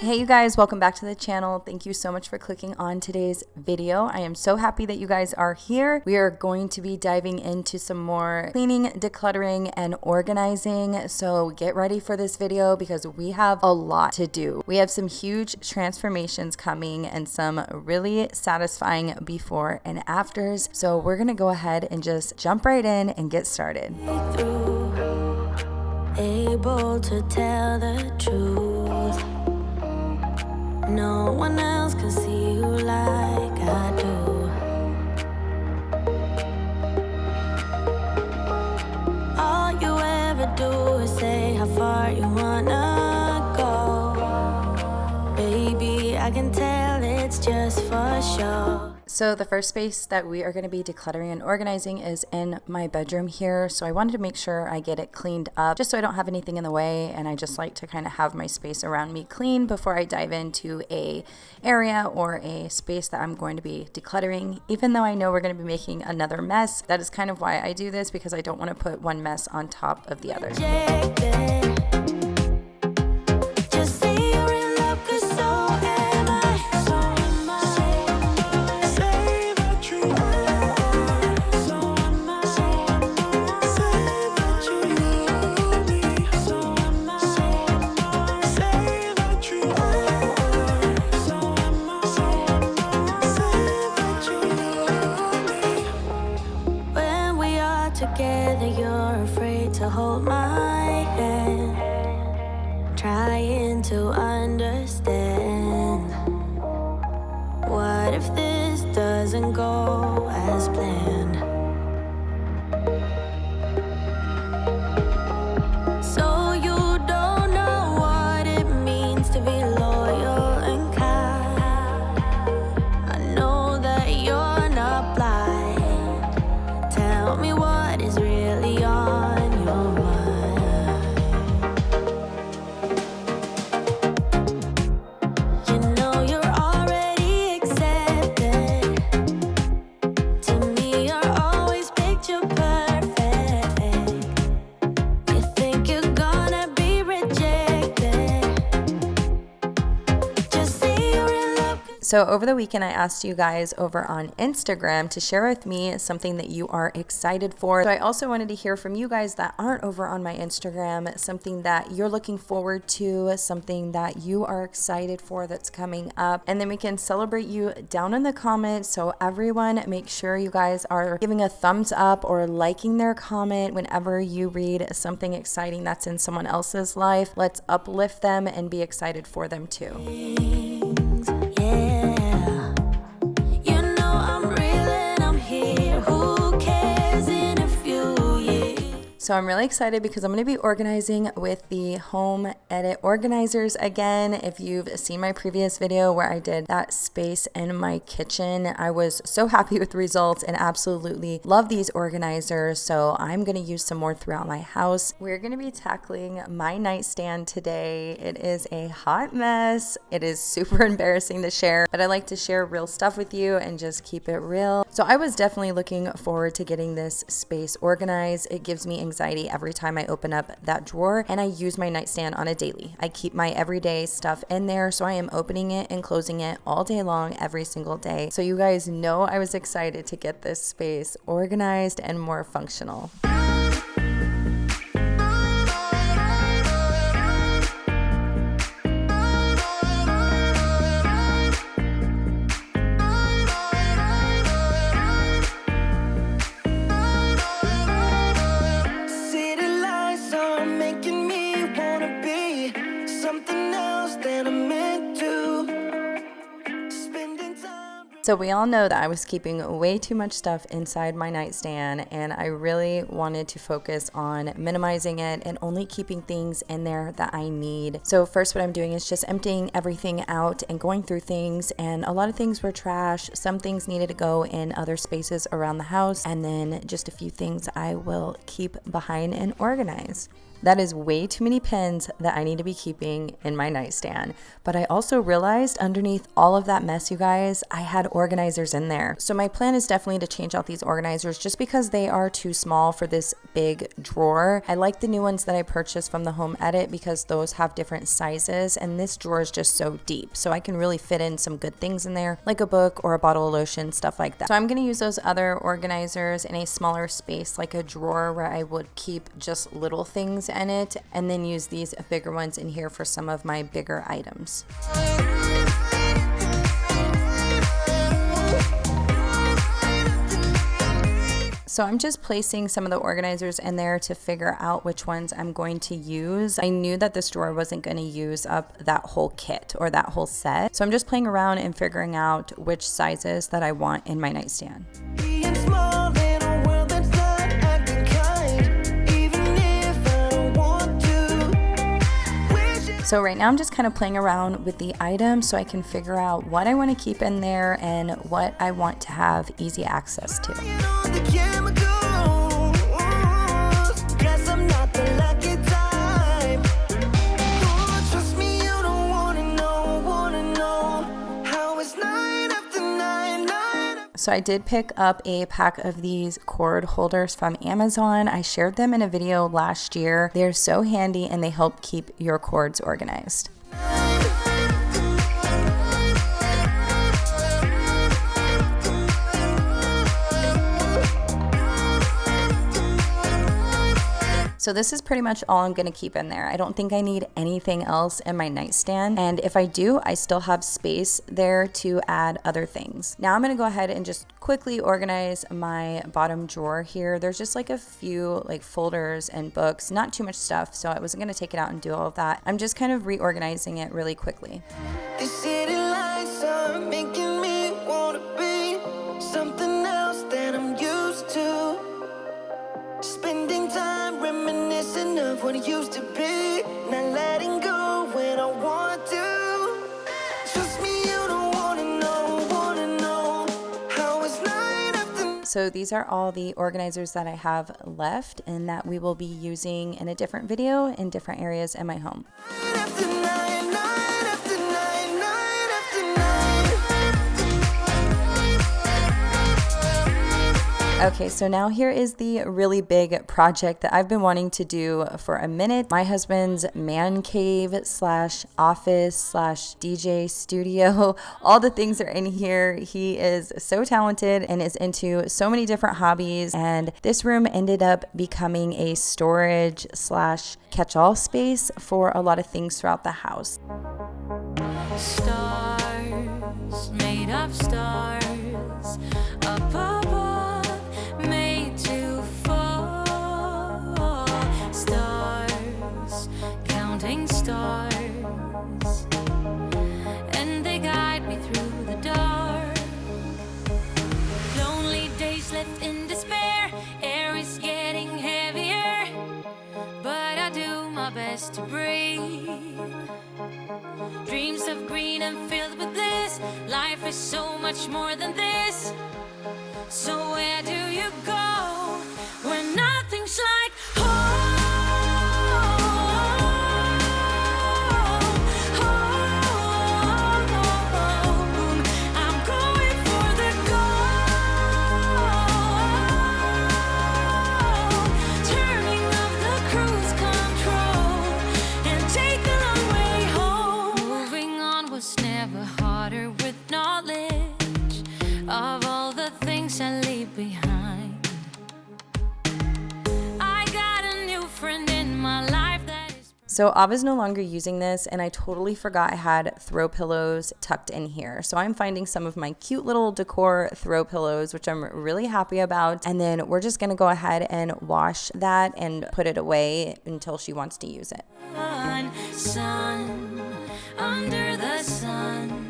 Hey you guys, welcome back to the channel. Thank you so much for clicking on today's video. I am so happy that you guys are here. We are going to be diving into some more cleaning, decluttering, and organizing. So get ready for this video because we have a lot to do. We have some huge transformations coming and some really satisfying before and afters. So we're gonna go ahead and just jump right in and get started. Able to tell the truth. No one else can see you like I do. All you ever do is say how far you wanna go. Baby, I can tell it's just for show. So the first space that we are going to be decluttering and organizing is in my bedroom here. So I wanted to make sure I get it cleaned up just so I don't have anything in the way. And I just like to kind of have my space around me clean before I dive into a area or a space that I'm going to be decluttering. Even though I know we're going to be making another mess, that is kind of why I do this, because I don't want to put one mess on top of the other. Together, you're afraid to hold my hand, trying to understand. What if this doesn't go as planned? So you don't know what it means to be loyal and kind. I know that you're not blind. Tell me what is really on your mind. You know you're already accepted. To me, you're always picture perfect. You think you're gonna be rejected. Just say you're in love. So over the weekend, I asked you guys over on Instagram to share with me something that you are excited for. So I also wanted to hear from you guys that aren't over on my Instagram, something that you're looking forward to, something that you are excited for that's coming up. And then we can celebrate you down in the comments. So everyone, make sure you guys are giving a thumbs up or liking their comment whenever you read something exciting that's in someone else's life. Let's uplift them and be excited for them too. So I'm really excited because I'm going to be organizing with the home edit organizers again. If you've seen my previous video where I did that space in my kitchen, I was so happy with the results and absolutely love these organizers. So I'm going to use some more throughout my house. We're going to be tackling my nightstand today. It is a hot mess. It is super embarrassing to share, but I like to share real stuff with you and just keep it real. So I was definitely looking forward to getting this space organized. It gives me anxiety every time I open up that drawer, and I use my nightstand on a daily. I keep my everyday stuff in there, so I am opening it and closing it all day long, every single day. So you guys know I was excited to get this space organized and more functional. So we all know that I was keeping way too much stuff inside my nightstand, and I really wanted to focus on minimizing it and only keeping things in there that I need. So first what I'm doing is just emptying everything out and going through things, and a lot of things were trash. Some things needed to go in other spaces around the house, and then just a few things I will keep behind and organize. That is way too many pens that I need to be keeping in my nightstand. But I also realized underneath all of that mess, you guys, I had organizers in there. So my plan is definitely to change out these organizers just because they are too small for this big drawer. I like the new ones that I purchased from the Home Edit because those have different sizes, and this drawer is just so deep. So I can really fit in some good things in there, like a book or a bottle of lotion, stuff like that. So I'm gonna use those other organizers in a smaller space, like a drawer where I would keep just little things in it, and then use these bigger ones in here for some of my bigger items. So I'm just placing some of the organizers in there to figure out which ones I'm going to use. I knew that this drawer wasn't going to use up that whole kit or that whole set. So I'm just playing around and figuring out which sizes that I want in my nightstand. So right now I'm just kind of playing around with the items so I can figure out what I want to keep in there and what I want to have easy access to. So I did pick up a pack of these cord holders from Amazon. I shared them in a video last year. They're so handy and they help keep your cords organized. So this is pretty much all I'm going to keep in there. I don't think I need anything else in my nightstand. And if I do, I still have space there to add other things. Now I'm going to go ahead and just quickly organize my bottom drawer here. There's just like a few like folders and books, not too much stuff. So I wasn't going to take it out and do all of that. I'm just kind of reorganizing it really quickly. The city lights are making me want to be something else that I'm used to. Spending time reminiscing of what it used to be, not letting go when I want to. Trust me, you don't wanna know how it's night after. So these are all the organizers that I have left and that we will be using in a different video in different areas in my home. Night after night, night after night, night after night. Okay, so now here is the really big project that I've been wanting to do for a minute. My husband's man cave slash office slash DJ studio. All the things are in here. He is so talented and is into so many different hobbies. And this room ended up becoming a storage slash catch-all space for a lot of things throughout the house. Stars, made of stars, up above, made to fall. Stars, counting stars, and they guide me through the dark. Lonely days left in despair, air is getting heavier, but I do my best to breathe. Dreams of green and filled with bliss. Life is so much more than this. So where do you go when nothing's like home? I'm going for the gold. Turning off the cruise control and take the long way home. Moving on was never harder with knowledge of all the things I leave behind. I got a new friend in my life that is. So Ava's no longer using this, and I totally forgot I had throw pillows tucked in here. So I'm finding some of my cute little decor throw pillows, which I'm really happy about. And then we're just gonna go ahead and wash that and put it away until she wants to use it. Sun, under the sun,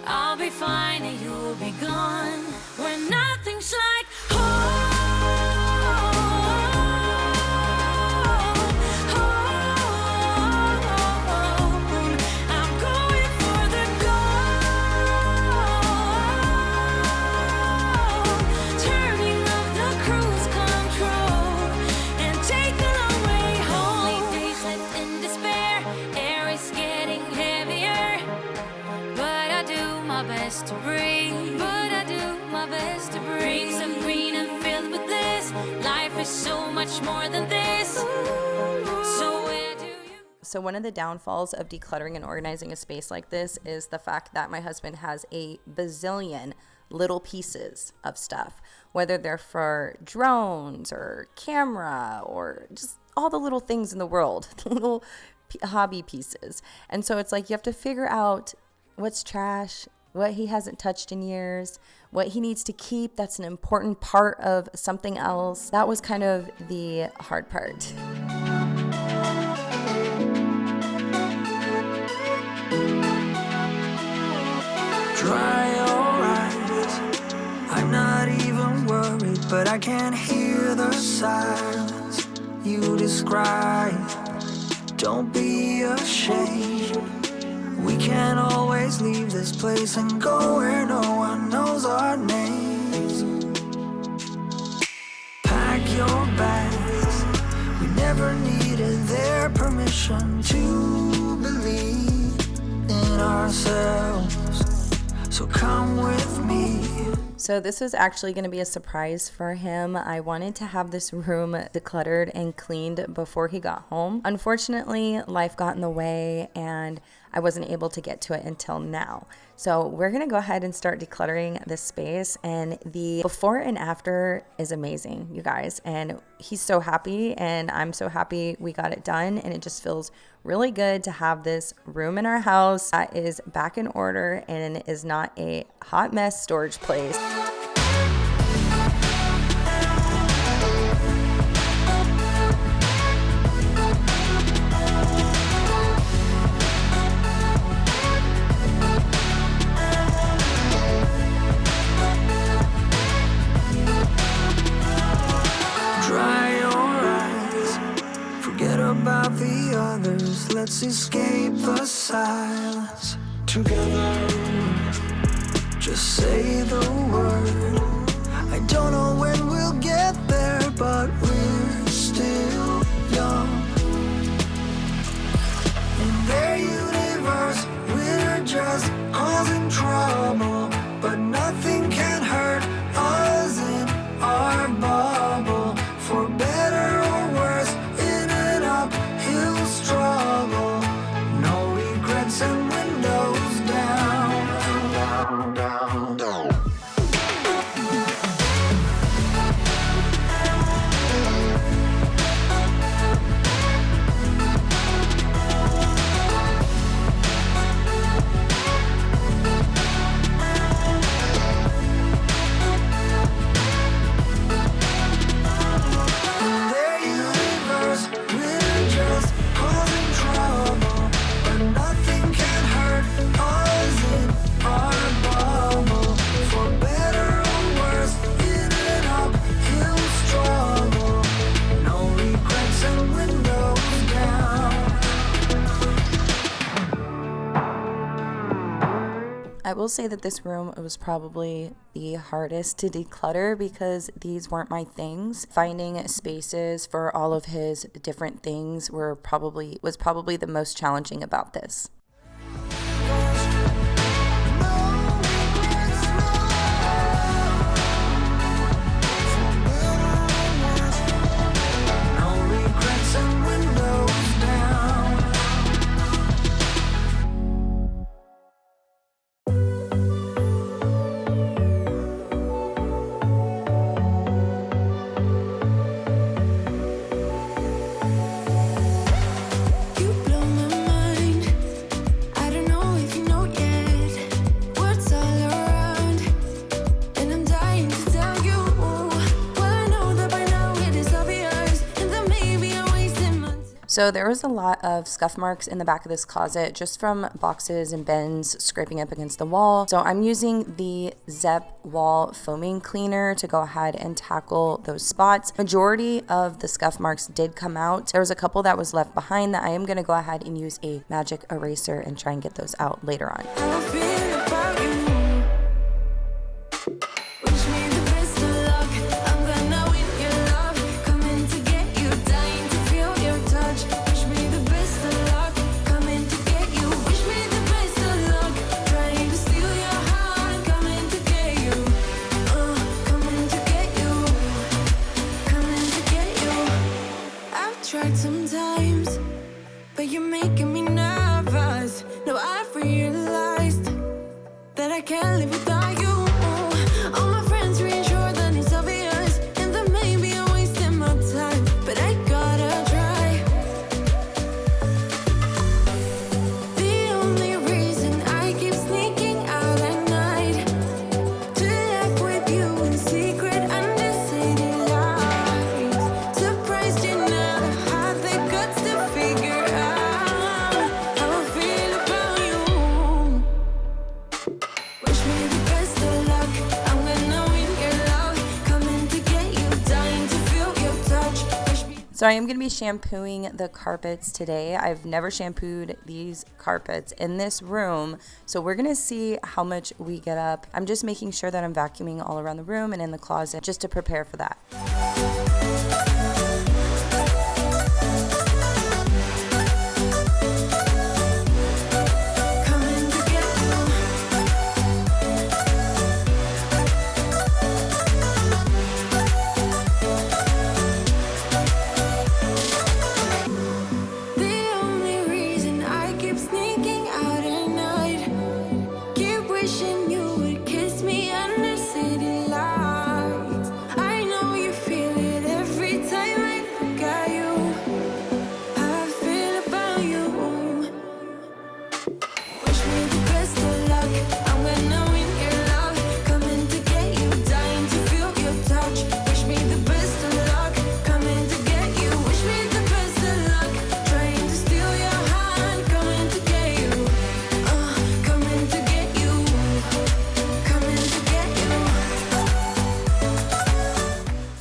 I'll be fine and you'll be gone when nothing's like home. I'm going for the gold. Turning off the cruise control and take So one of the downfalls of decluttering and organizing a space like this is the fact that my husband has a bazillion little pieces of stuff, whether they're for drones or camera or just all the little things in the world, little hobby pieces. And so it's like you have to figure out what's trash, what he hasn't touched in years, what he needs to keep that's an important part of something else. That was kind of the hard part. Dry your eyes, I'm not even worried, but I can't hear the silence you describe. Don't be ashamed, we can't always leave this place and go where no one knows our names. Pack your bags, we never needed their permission to believe in ourselves. So come with me. So this was actually going to be a surprise for him. I wanted to have this room decluttered and cleaned before he got home. Unfortunately, life got in the way and I wasn't able to get to it until now. So we're going to go ahead and start decluttering this space, and the before and after is amazing, you guys. And he's so happy and I'm so happy we got it done, and it just feels really good to have this room in our house that is back in order and is not a hot mess storage place. About the others, let's escape the silence together. Just say the word. I don't know when we'll get there, but we're still young. In their universe, we're just causing trouble, but nothing can hurt us in our bubble. For better or worse, uphill struggle, no regrets and windows down, down, down, down. I will say that this room was probably the hardest to declutter because these weren't my things. Finding spaces for all of his different things was probably the most challenging about this. So there was a lot of scuff marks in the back of this closet just from boxes and bins scraping up against the wall. So I'm using the Zep wall foaming cleaner to go ahead and tackle those spots. Majority of the scuff marks did come out. There was a couple that was left behind that I am going to go ahead and use a magic eraser and try and get those out later on. Sometimes, but you make So I am going to be shampooing the carpets today. I've never shampooed these carpets in this room, so we're going to see how much we get up. I'm just making sure that I'm vacuuming all around the room and in the closet just to prepare for that.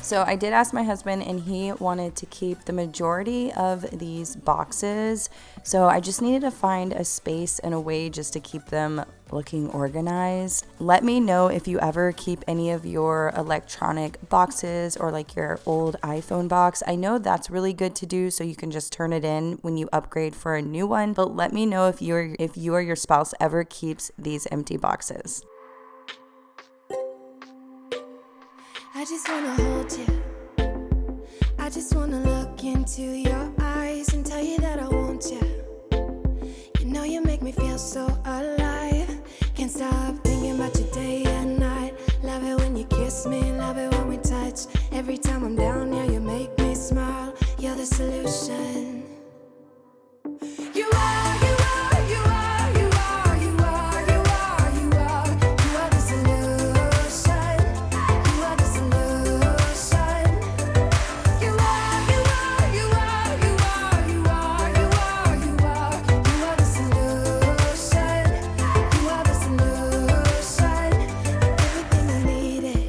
So I did ask my husband and he wanted to keep the majority of these boxes. So I just needed to find a space and a way just to keep them looking organized. Let me know if you ever keep any of your electronic boxes or like your old iPhone box. I know that's really good to do so you can just turn it in when you upgrade for a new one. But let me know if you or your spouse ever keeps these empty boxes. I just wanna hold you. I just wanna look into your eyes and tell you that I want you. You know you make me feel so alive. Can't stop thinking about you day and night. Love it when you kiss me, love it when we touch. Every time I'm down here, you make me smile. You're the solution. You are, you are, you are, you are, you are, you are, you are. You are the solution. You are the solution. You are, you are, you are, you are, you are, you are, you are. You are the solution. You are the solution. Everything I needed.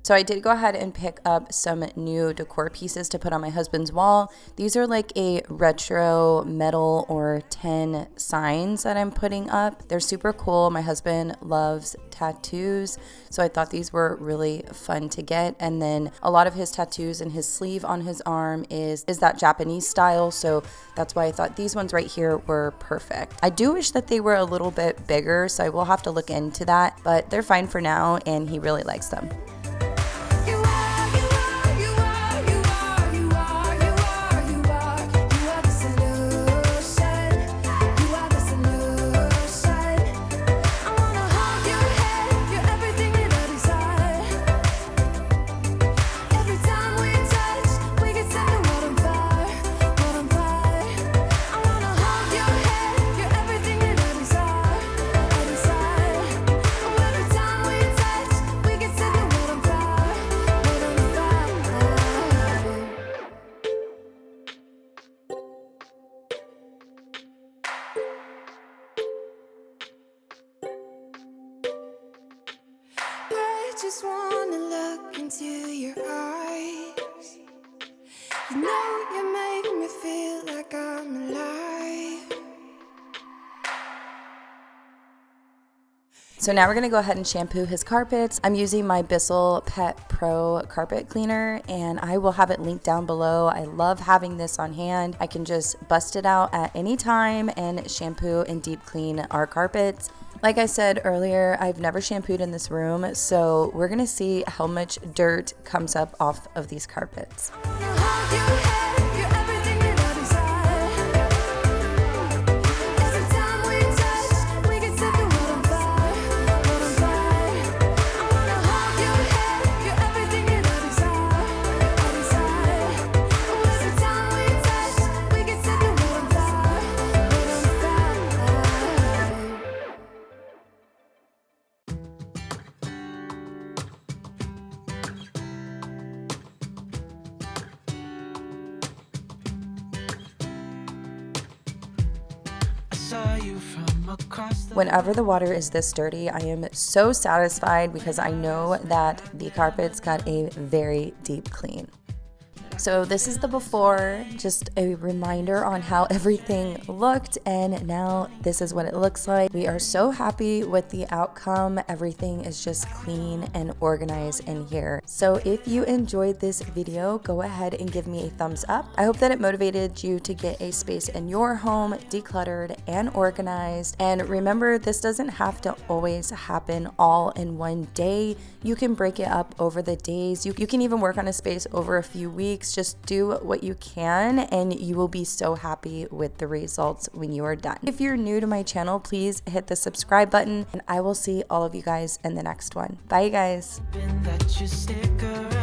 So I did go ahead and pick up some new decor pieces to put on my husband's wall. These are like a retro metal or tin signs that I'm putting up. They're super cool. My husband loves tattoos, so I thought these were really fun to get. And then a lot of his tattoos and his sleeve on his arm is that Japanese style, so that's why I thought these ones right here were perfect. I do wish that they were a little bit bigger, so I will have to look into that, but they're fine for now and he really likes them. You are, you are, you are, you are, you are, you are, you are. You are the solution. You are the solution. I wanna hold your head. You're everything that I desire. Every time we touch, we get set the world on fire, world on fire. I wanna hold your head. You're everything that I desire, I desire. Oh, every time we touch, we get set the world on fire, world on fire. I just wanna look into your eyes. You know you make me feel like I'm alive. So now we're gonna go ahead and shampoo his carpets. I'm using my Bissell Pet Pro carpet cleaner and I will have it linked down below. I love having this on hand. I can just bust it out at any time and shampoo and deep clean our carpets. Like I said earlier, I've never shampooed in this room, so we're gonna see how much dirt comes up off of these carpets. I wanna hold your head. You're everything that I desire. Every time we touch, we get set the world on fire, world on fire. I wanna hold your head. You're everything that I desire, I desire. Oh, every time we touch, we get set the world on fire, world on fire. I saw you from across the Whenever the water is this dirty, I am so satisfied because I know that the carpets got a very deep clean. So this is the before, just a reminder on how everything looked, and now this is what it looks like. We are so happy with the outcome. Everything is just clean and organized in here. So if you enjoyed this video, go ahead and give me a thumbs up. I hope that it motivated you to get a space in your home decluttered and organized. And remember, this doesn't have to always happen all in one day. You can break it up over the days. You can even work on a space over a few weeks. Just do what you can and you will be so happy with the results when you are done. If you're new to my channel, please hit the subscribe button and I will see all of you guys in the next one. Bye, you guys. That you stick around.